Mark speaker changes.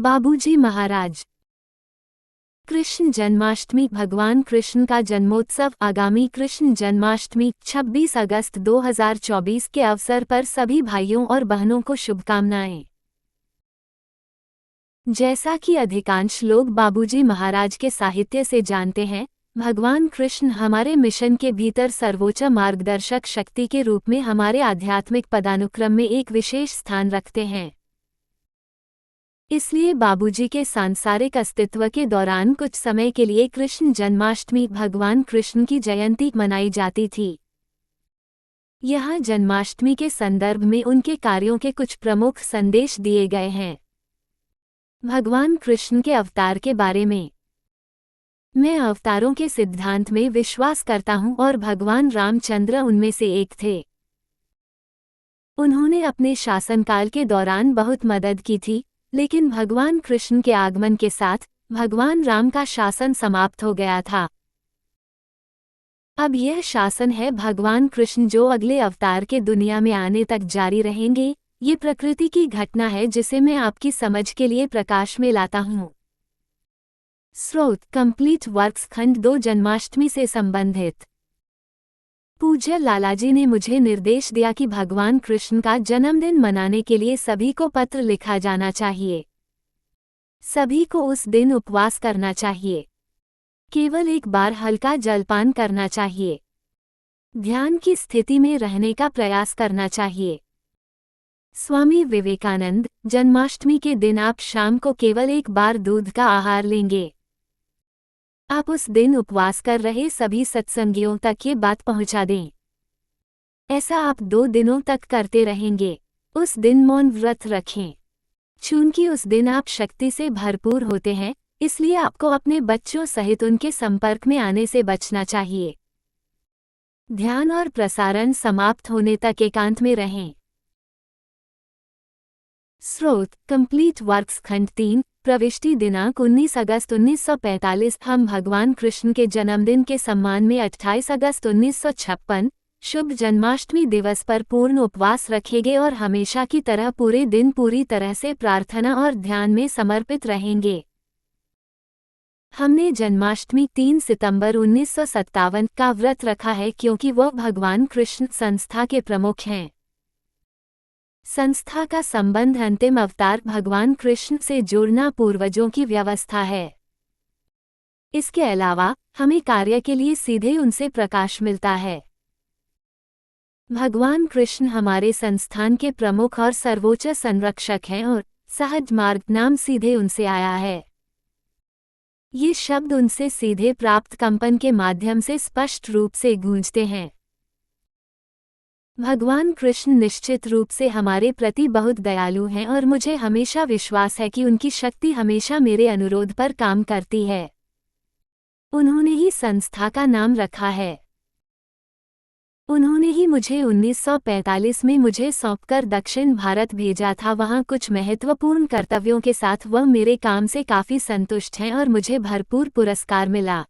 Speaker 1: बाबूजी महाराज। कृष्ण जन्माष्टमी। भगवान कृष्ण का जन्मोत्सव आगामी कृष्ण जन्माष्टमी 26 अगस्त 2024 के अवसर पर सभी भाइयों और बहनों को शुभकामनाएं। जैसा कि अधिकांश लोग बाबूजी महाराज के साहित्य से जानते हैं, भगवान कृष्ण हमारे मिशन के भीतर सर्वोच्च मार्गदर्शक शक्ति के रूप में हमारे आध्यात्मिक पदानुक्रम में एक विशेष स्थान रखते हैं। इसलिए बाबूजी के सांसारिक अस्तित्व के दौरान कुछ समय के लिए कृष्ण जन्माष्टमी भगवान कृष्ण की जयंती मनाई जाती थी। यहाँ जन्माष्टमी के संदर्भ में उनके कार्यों के कुछ प्रमुख संदेश दिए गए हैं। भगवान कृष्ण के अवतार के बारे में। मैं अवतारों के सिद्धांत में विश्वास करता हूँ और भगवान रामचंद्र उनमें से एक थे। उन्होंने अपने शासनकाल के दौरान बहुत मदद की थी, लेकिन भगवान कृष्ण के आगमन के साथ भगवान राम का शासन समाप्त हो गया था। अब यह शासन है भगवान कृष्ण जो अगले अवतार के दुनिया में आने तक जारी रहेंगे। ये प्रकृति की घटना है जिसे मैं आपकी समझ के लिए प्रकाश में लाता हूँ। स्रोत कंप्लीट वर्क्स खंड 2 जन्माष्टमी से संबंधित। पूज्य लालाजी ने मुझे निर्देश दिया कि भगवान कृष्ण का जन्मदिन मनाने के लिए सभी को पत्र लिखा जाना चाहिए। सभी को उस दिन उपवास करना चाहिए। केवल एक बार हल्का जलपान करना चाहिए। ध्यान की स्थिति में रहने का प्रयास करना चाहिए। स्वामी विवेकानंद। जन्माष्टमी के दिन आप शाम को केवल एक बार दूध का आहार लेंगे। आप उस दिन उपवास कर रहे सभी सत्संगियों तक ये बात पहुंचा दें। ऐसा आप 2 दिनों तक करते रहेंगे। उस दिन मौन व्रत रखें। चूंकि उस दिन आप शक्ति से भरपूर होते हैं, इसलिए आपको अपने बच्चों सहित उनके संपर्क में आने से बचना चाहिए। ध्यान और प्रसारण समाप्त होने तक एकांत में रहें। स्रोत कंप्लीट वर्क्स खंड 3 प्रविष्टि दिनांक 19 अगस्त 1945। हम भगवान कृष्ण के जन्मदिन के सम्मान में 28 अगस्त 1956 शुभ जन्माष्टमी दिवस पर पूर्ण उपवास रखेंगे और हमेशा की तरह पूरे दिन पूरी तरह से प्रार्थना और ध्यान में समर्पित रहेंगे। हमने जन्माष्टमी 3 सितंबर 1957 का व्रत रखा है क्योंकि वह भगवान कृष्ण संस्था के प्रमुख हैं। संस्था का संबंध अंतिम अवतार भगवान कृष्ण से जोड़ना पूर्वजों की व्यवस्था है। इसके अलावा हमें कार्य के लिए सीधे उनसे प्रकाश मिलता है। भगवान कृष्ण हमारे संस्थान के प्रमुख और सर्वोच्च संरक्षक हैं और सहज मार्ग नाम सीधे उनसे आया है। ये शब्द उनसे सीधे प्राप्त कंपन के माध्यम से स्पष्ट रूप से गूंजते हैं। भगवान कृष्ण निश्चित रूप से हमारे प्रति बहुत दयालु हैं और मुझे हमेशा विश्वास है कि उनकी शक्ति हमेशा मेरे अनुरोध पर काम करती है। उन्होंने ही संस्था का नाम रखा है। उन्होंने ही मुझे 1945 में मुझे सौंपकर दक्षिण भारत भेजा था। वहाँ कुछ महत्वपूर्ण कर्तव्यों के साथ वह मेरे काम से काफ़ी संतुष्ट हैं और मुझे भरपूर पुरस्कार मिला।